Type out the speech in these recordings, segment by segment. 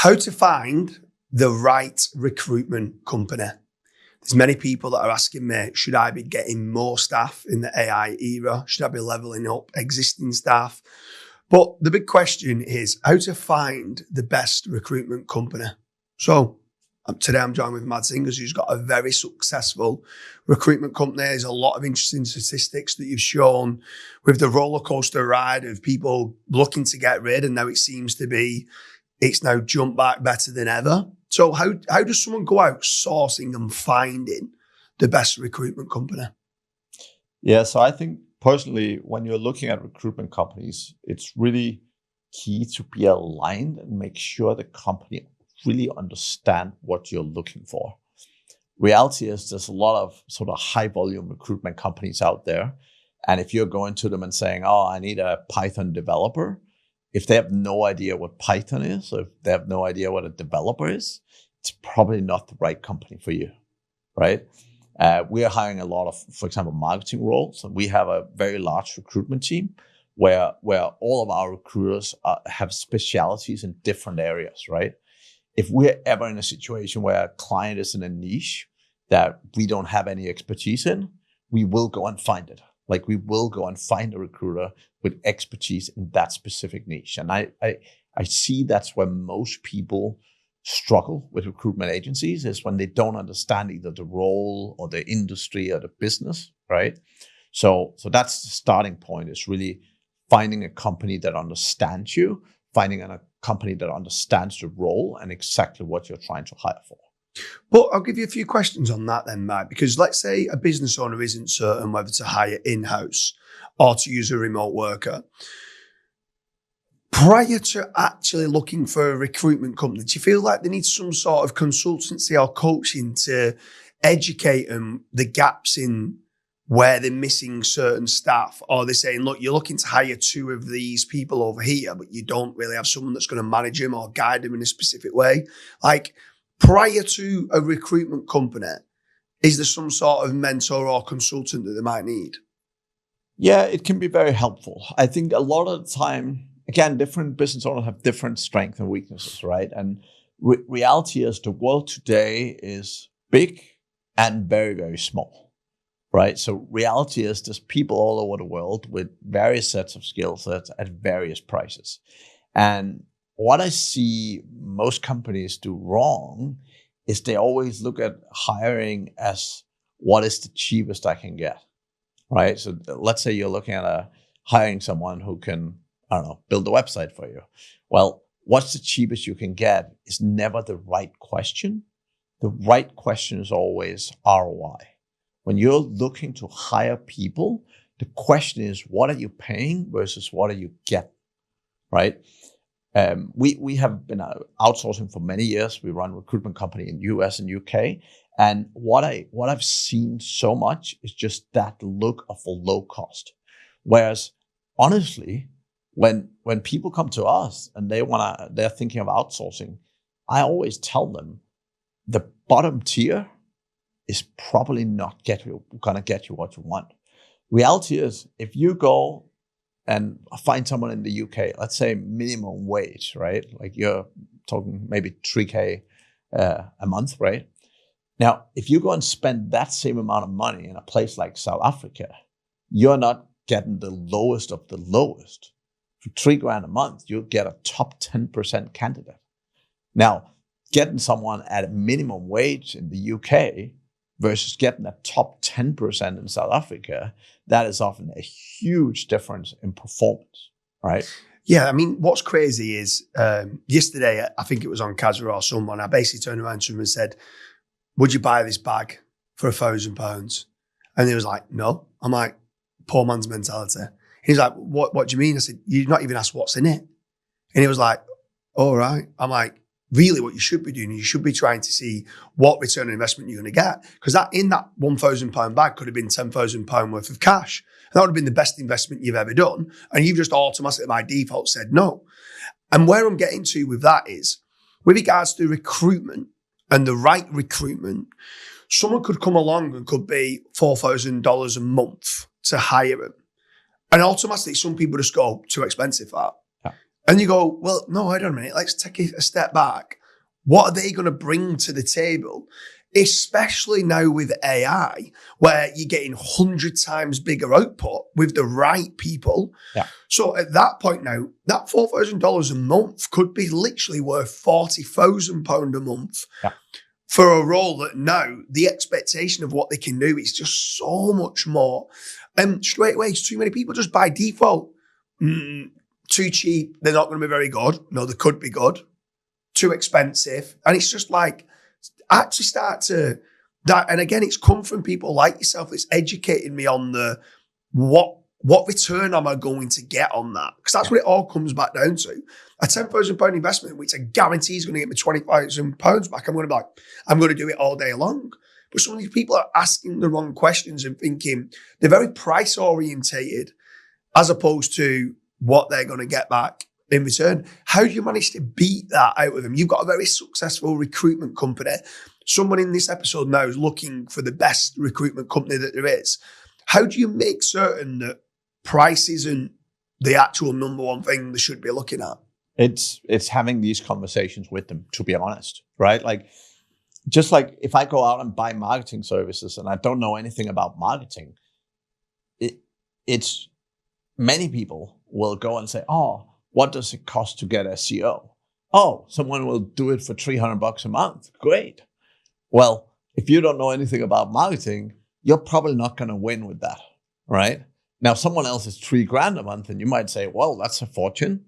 How to find the right recruitment company. There's many people that are asking me, should I be getting more staff in the AI era? Should I be leveling up existing staff? But the big question is how to find the best recruitment company. So today I'm joined with Mad Singers, who's got a very successful recruitment company. There's a lot of interesting statistics that you've shown with the roller coaster ride of people looking to get rid, and now it seems to be it's now jumped back better than ever. So how does someone go out sourcing and finding the best recruitment company? Yeah, so I think personally, when you're looking at recruitment companies, it's really key to be aligned and make sure the company really understand what you're looking for. Reality is there's a lot of sort of high volume recruitment companies out there. And if you're going to them and saying, oh, I need a Python developer, if they have no idea what Python is, or if they have no idea what a developer is, it's probably not the right company for you, right? We are hiring a lot of, for example, marketing roles. And we have a very large recruitment team where all of our recruiters have specialities in different areas, right? If we're ever in a situation where a client is in a niche that we don't have any expertise in, we will go and find it. Like we will go and find a recruiter with expertise in that specific niche. And I see that's where most people struggle with recruitment agencies, is when they don't understand either the role or the industry or the business, right? So that's the starting point, is really finding a company that understands you, finding a company that understands the role and exactly what you're trying to hire for. But I'll give you a few questions on that then, Mike, because let's say a business owner isn't certain whether to hire in-house or to use a remote worker. Prior to actually looking for a recruitment company, do you feel like they need some sort of consultancy or coaching to educate them the gaps in where they're missing certain staff? Or they're saying, look, you're looking to hire 2 of these people over here, but you don't really have someone that's going to manage them or guide them in a specific way. Like, prior to a recruitment company, is there some sort of mentor or consultant that they might need? Yeah, it can be very helpful. I think a lot of the time, again, different business owners have different strengths and weaknesses, right? And reality is the world today is big and very, very small, right? So reality is there's people all over the world with various sets of skill sets at various prices. And what I see most companies do wrong is they always look at hiring as what is the cheapest I can get, right? So let's say you're looking at hiring someone who can, I don't know, build a website for you. Well, what's the cheapest you can get is never the right question. The right question is always ROI. When you're looking to hire people, the question is, what are you paying versus what are you getting, right? We have been outsourcing for many years. We run a recruitment company in US and UK. And what I've seen so much is just that look of a low cost. Whereas honestly, when people come to us and they're thinking of outsourcing, I always tell them the bottom tier is probably not gonna get you what you want. Reality is, if you go and find someone in the UK, let's say minimum wage, right? Like you're talking maybe 3K a month, right? Now, if you go and spend that same amount of money in a place like South Africa, you're not getting the lowest of the lowest. For $3,000 a month, you'll get a top 10% candidate. Now, getting someone at a minimum wage in the UK versus getting a top 10% in South Africa, that is often a huge difference in performance, right? Yeah, I mean, what's crazy is yesterday, I think it was on Kazra or someone, I basically turned around to him and said, would you buy this bag for £1,000? And he was like, no. I'm like, poor man's mentality. He's like, what do you mean? I said, you've not even asked what's in it. And he was like, all right. I'm like, really what you should be doing, you should be trying to see what return on investment you're going to get. Because that in that £1,000 bag could have been £10,000 worth of cash. And that would have been the best investment you've ever done. And you've just automatically by default said no. And where I'm getting to with that is, with regards to recruitment and the right recruitment, someone could come along and could be $4,000 a month to hire them. And automatically some people just go, too expensive for that. And you go, well, no, wait a minute. Let's take a step back. What are they going to bring to the table? Especially now with AI, where you're getting 100 times bigger output with the right people. Yeah. So at that point now, that $4,000 a month could be literally worth £40,000 a month for a role that now the expectation of what they can do is just so much more. And straight away, it's too many people just by default. Too cheap, they're not going to be very good. No, they could be good. Too expensive. And it's just like, actually start to that. And again, it's come from people like yourself. It's educating me on the what return am I going to get on that? Because that's what it all comes back down to. A £10,000 investment, which I guarantee is going to get me £20,000 back. I'm going to be like, I'm going to do it all day long. But some of these people are asking the wrong questions and thinking they're very price orientated as opposed to what they're going to get back in return. How do you manage to beat that out of them? You've got a very successful recruitment company. Someone in this episode now is looking for the best recruitment company that there is. How do you make certain that price isn't the actual number one thing they should be looking at? It's having these conversations with them, to be honest, right? Like, just like if I go out and buy marketing services and I don't know anything about marketing, it's many people will go and say, oh, what does it cost to get SEO? Oh, someone will do it for $300 a month. Great. Well, if you don't know anything about marketing, you're probably not going to win with that, right? Now, someone else is $3,000 a month, and you might say, well, that's a fortune.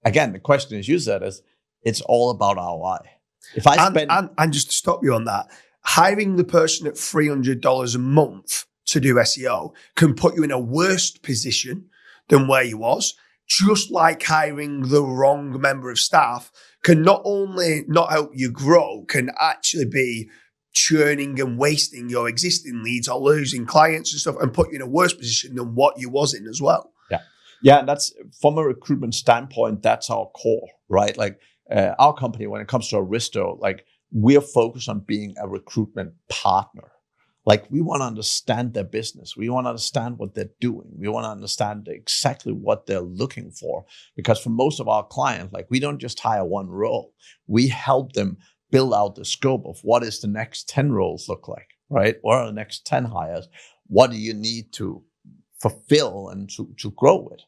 Again, the question is, you said, is it's all about ROI. If I spend and just to stop you on that, hiring the person at $300 a month to do SEO can put you in a worse position than where you was. Just like hiring the wrong member of staff can not only not help you grow, can actually be churning and wasting your existing leads or losing clients and stuff and put you in a worse position than what you was in as well. Yeah, and that's from a recruitment standpoint, that's our core, right? Like our company, when it comes to Aristo, like we're focused on being a recruitment partner. Like we want to understand their business. We want to understand what they're doing. We want to understand exactly what they're looking for. Because for most of our clients, like we don't just hire one role. We help them build out the scope of what is the next 10 roles look like, right? What are the next 10 hires? What do you need to fulfill and to grow with?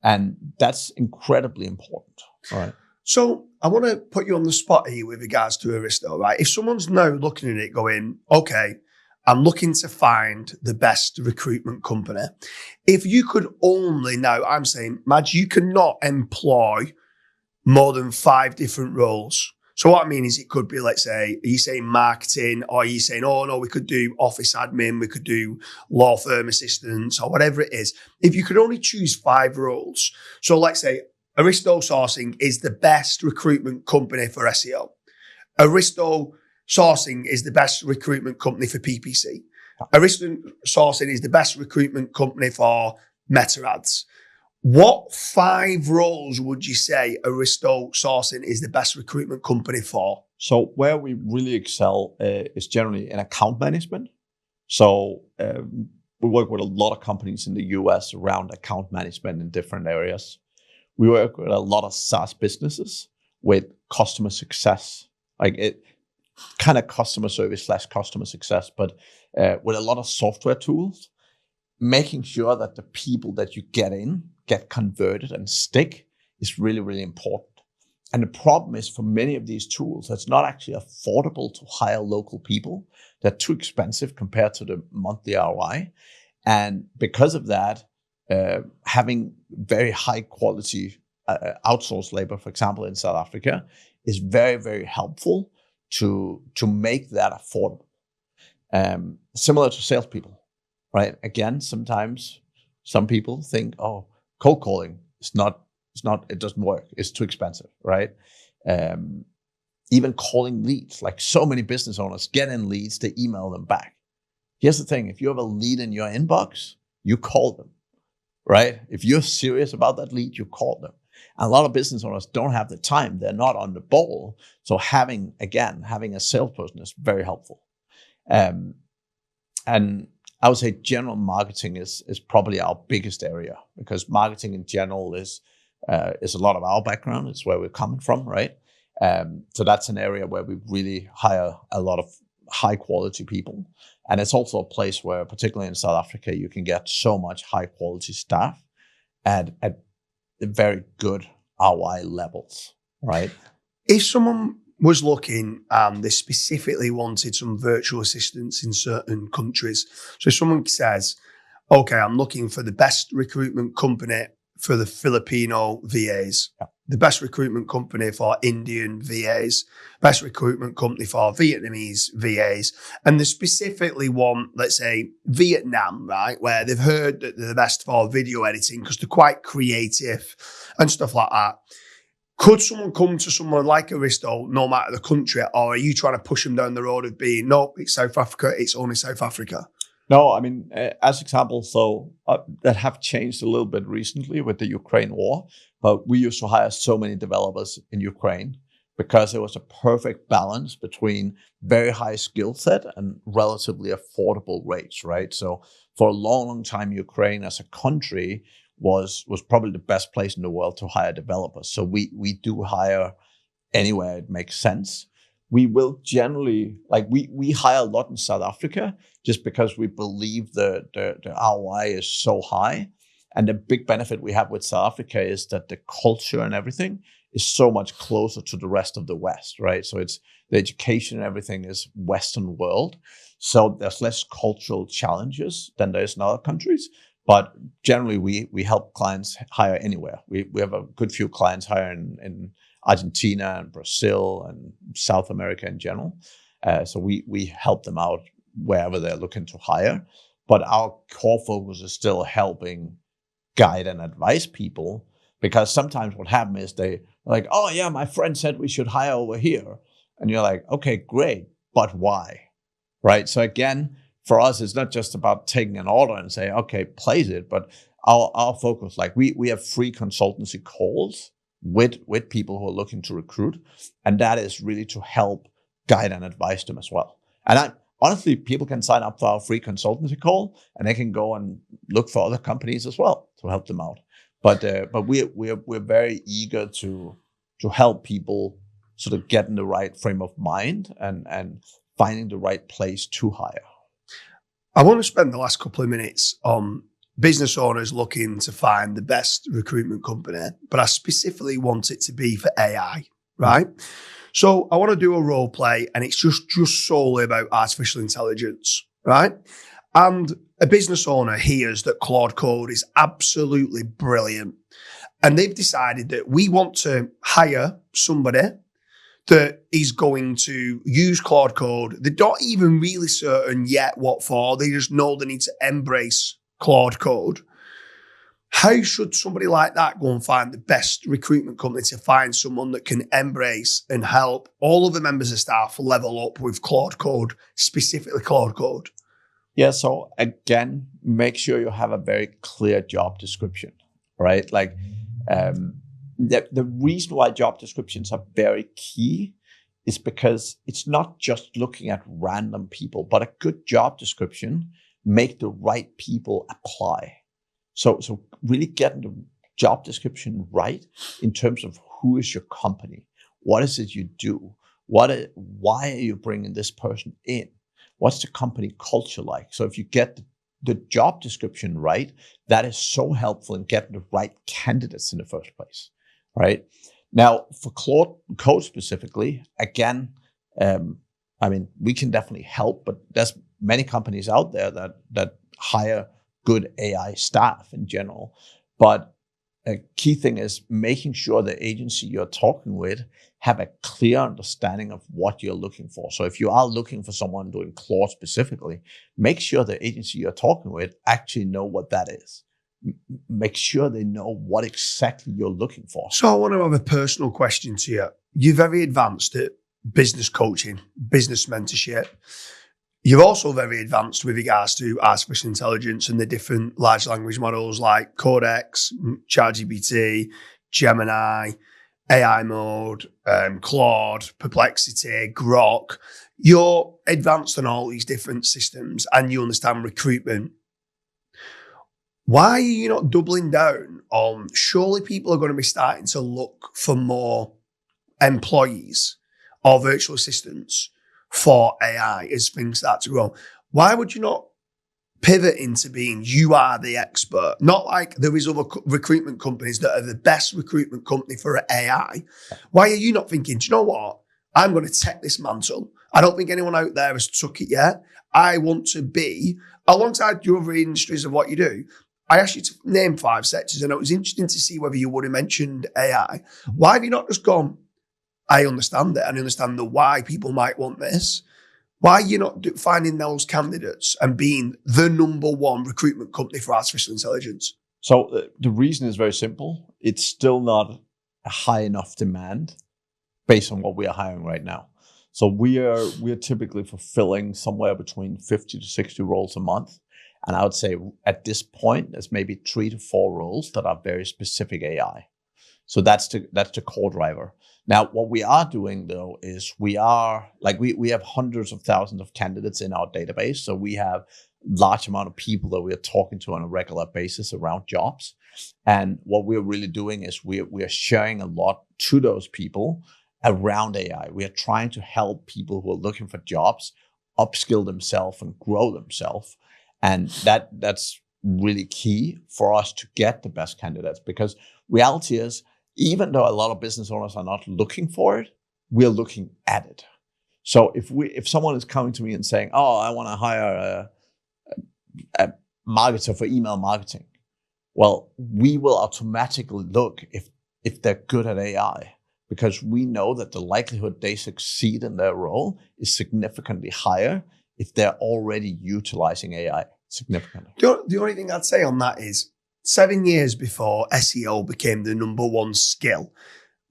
And that's incredibly important, right? So I want to put you on the spot here with regards to Aristo, right? If someone's now looking at it going, okay, I'm looking to find the best recruitment company. If you could only now, I'm saying, Madge, you cannot employ more than 5 different roles. So what I mean is it could be, let's say, are you saying marketing, or are you saying, oh no, we could do office admin, we could do law firm assistants, or whatever it is. If you could only choose 5 roles, so let's say Aristo Sourcing is the best recruitment company for SEO. Aristo Sourcing is the best recruitment company for PPC. Aristo Sourcing is the best recruitment company for meta ads. What 5 roles would you say Aristo Sourcing is the best recruitment company for? So where we really excel is generally in account management. So we work with a lot of companies in the US around account management in different areas. We work with a lot of SaaS businesses with customer success, like it kind of customer service / customer success, but with a lot of software tools, making sure that the people that you get converted and stick is really, really important. And the problem is for many of these tools, it's not actually affordable to hire local people. They're too expensive compared to the monthly ROI. And because of that, having very high quality outsourced labor, for example, in South Africa, is very, very helpful to make that affordable. Similar to salespeople, right? Again, sometimes some people think, oh, cold calling it doesn't work. It's too expensive, right? Even calling leads, like so many business owners get in leads, they email them back. Here's the thing, if you have a lead in your inbox, you call them, right? If you're serious about that lead, you call them. And a lot of business owners don't have the time. They're not on the ball. So having a salesperson is very helpful. And I would say general marketing is probably our biggest area, because marketing in general is is a lot of our background. It's where we're coming from, right? So that's an area where we really hire a lot of high quality people. And it's also a place where, particularly in South Africa, you can get so much high quality staff at very good ROI levels, right? If someone was looking and they specifically wanted some virtual assistants in certain countries, so if someone says, okay, I'm looking for the best recruitment company for the Filipino VAs, the best recruitment company for Indian VAs, best recruitment company for Vietnamese VAs, and they specifically want, let's say, Vietnam, right, where they've heard that they're the best for video editing because they're quite creative and stuff like that. Could someone come to someone like Aristo, no matter the country, or are you trying to push them down the road of being, no, it's South Africa, it's only South Africa? No, I mean, as examples, that have changed a little bit recently with the Ukraine war, but we used to hire so many developers in Ukraine because it was a perfect balance between very high skill set and relatively affordable rates, right? So for a long, long time, Ukraine as a country was probably the best place in the world to hire developers. So we do hire anywhere it makes sense. We will generally, we hire a lot in South Africa just because we believe the ROI is so high. And the big benefit we have with South Africa is that the culture and everything is so much closer to the rest of the West, right? So it's the education and everything is Western world. So there's less cultural challenges than there is in other countries. But generally, we help clients hire anywhere. We have a good few clients hire in Argentina and Brazil and South America in general. So we help them out wherever they're looking to hire. But our core focus is still helping guide and advise people, because sometimes what happens is they're like, oh yeah, my friend said we should hire over here. And you're like, okay, great, but why? Right? So again, for us, it's not just about taking an order and say, okay, place it, but our focus, we have free consultancy calls with people who are looking to recruit. And that is really to help guide and advise them as well. And honestly, people can sign up for our free consultancy call and they can go and look for other companies as well to help them out. But we're very eager to help people sort of get in the right frame of mind and finding the right place to hire. I want to spend the last couple of minutes on business owners looking to find the best recruitment company, but I specifically want it to be for AI, right? So I want to do a role play and it's just solely about artificial intelligence, right? And a business owner hears that Claude Code is absolutely brilliant. And they've decided that we want to hire somebody that is going to use Claude Code. They're not even really certain yet what for. They just know they need to embrace Claude Code. How should somebody like that go and find the best recruitment company to find someone that can embrace and help all of the members of staff level up with Claude Code, specifically Claude Code? Yeah, so again, make sure you have a very clear job description, right? The reason why job descriptions are very key is because it's not just looking at random people, but a good job description make the right people apply. So really getting the job description right in terms of who is your company, what is it you do, why are you bringing this person in, what's the company culture like. So if you get the job description right, that is so helpful in getting the right candidates in the first place. Right now, for Claude Code specifically, again, we can definitely help, but there's many companies out there that hire good AI staff in general. But a key thing is making sure the agency you're talking with have a clear understanding of what you're looking for. So if you are looking for someone doing Claude specifically, make sure the agency you're talking with actually know what that is. Make sure they know what exactly you're looking for. So I want to have a personal question to you. You're very advanced at business coaching, business mentorship. You're also very advanced with regards to artificial intelligence and the different large language models like Codex, ChatGPT, Gemini, AI Mode, Claude, Perplexity, Grok. You're advanced on all these different systems and you understand recruitment. Why are you not doubling down on, surely people are going to be starting to look for more employees or virtual assistants for AI as things start to grow? Why would you not pivot into being, you are the expert? Not like there is other recruitment companies that are the best recruitment company for AI. Why are you not thinking, do you know what? I'm going to take this mantle. I don't think anyone out there has took it yet. I want to be, alongside your other industries of what you do, I asked you to name 5 sectors, and it was interesting to see whether you would have mentioned AI. Why have you not just gone, I understand it and understand the why people might want this? Why are you not finding those candidates and being the number one recruitment company for artificial intelligence? So the reason is very simple. It's still not a high enough demand based on what we are hiring right now. So we are typically fulfilling somewhere between 50 to 60 roles a month. And I would say at this point, there's maybe 3 to 4 roles that are very specific AI. So that's the core driver. Now, what we are doing though is we have hundreds of thousands of candidates in our database. So we have large amount of people that we are talking to on a regular basis around jobs. And what we're really doing is we are sharing a lot to those people around AI. We are trying to help people who are looking for jobs upskill themselves and grow themselves. And that's really key for us to get the best candidates, because reality is, even though a lot of business owners are not looking for it, we're looking at it. So if someone is coming to me and saying, oh, I want to hire a marketer for email marketing, well, we will automatically look if they're good at AI, because we know that the likelihood they succeed in their role is significantly higher if they're already utilizing AI significantly. The only thing I'd say on that is 7 years before SEO became the number one skill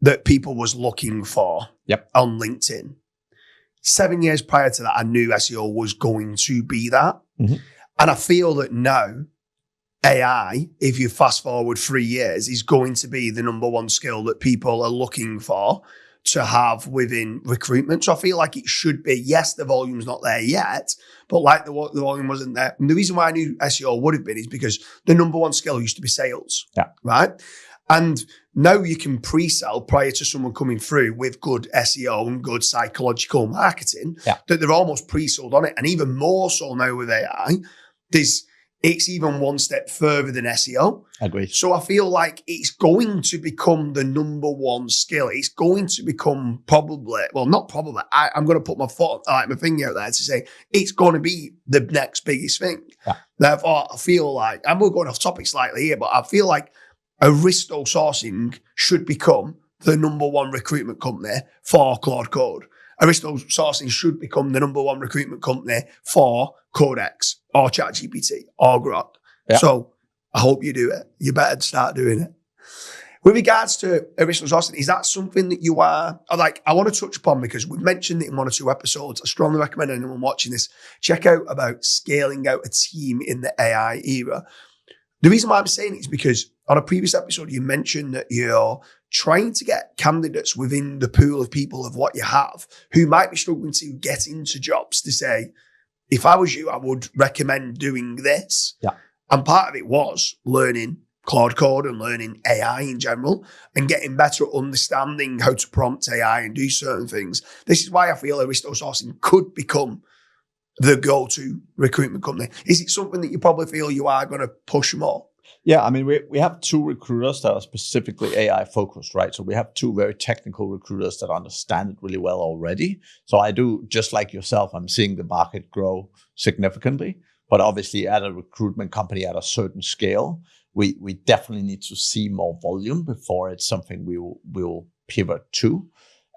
that people was looking for on LinkedIn. 7 years prior to that, I knew SEO was going to be that. Mm-hmm. And I feel that now AI, if you fast forward 3 years, is going to be the number one skill that people are looking for to have within recruitment. So I feel like it should be, yes, the volume's not there yet, but like the volume wasn't there. And the reason why I knew SEO would have been is because the number one skill used to be sales, right? And now you can pre-sell prior to someone coming through with good SEO and good psychological marketing, that they're almost pre-sold on it. And even more so now with AI, it's even one step further than SEO. Agreed. So I feel like it's going to become the number one skill. It's going to become I'm going to put my finger out there to say it's going to be the next biggest thing. Yeah. Therefore, I feel like, and we're going off topic slightly here, but I feel like Aristo Sourcing should become the number one recruitment company for Claude Code. Aristo Sourcing should become the number one recruitment company for Codex or ChatGPT or Grok. Yeah. So I hope you do it. You better start doing it. With regards to Aristo Sourcing, is that something that you are like? I want to touch upon, because we've mentioned it in 1 or 2 episodes. I strongly recommend anyone watching this check out about scaling out a team in the AI era. The reason why I'm saying it is because on a previous episode, you mentioned that you're trying to get candidates within the pool of people of what you have who might be struggling to get into jobs to say, if I was you, I would recommend doing this. Yeah. And part of it was learning Claude Code and learning AI in general and getting better at understanding how to prompt AI and do certain things. This is why I feel Aristo Sourcing could become the go-to recruitment company. Is it something that you probably feel you are going to push more? Yeah, I mean, we have 2 recruiters that are specifically AI focused, right? So we have 2 very technical recruiters that understand it really well already. So I do, just like yourself, I'm seeing the market grow significantly. But obviously at a recruitment company at a certain scale, we definitely need to see more volume before it's something we will pivot to.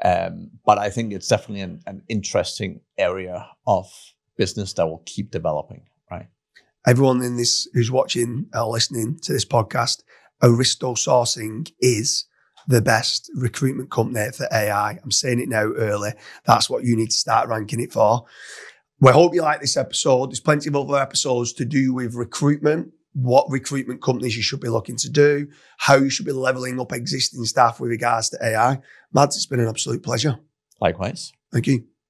But I think it's definitely an interesting area of business that will keep developing, right? Everyone in this who's watching or listening to this podcast, Aristo Sourcing is the best recruitment company for AI. I'm saying it now early. That's what you need to start ranking it for. We hope you like this episode. There's plenty of other episodes to do with recruitment, what recruitment companies you should be looking to do, how you should be leveling up existing staff with regards to AI. Mads, it's been an absolute pleasure. Likewise. Thank you.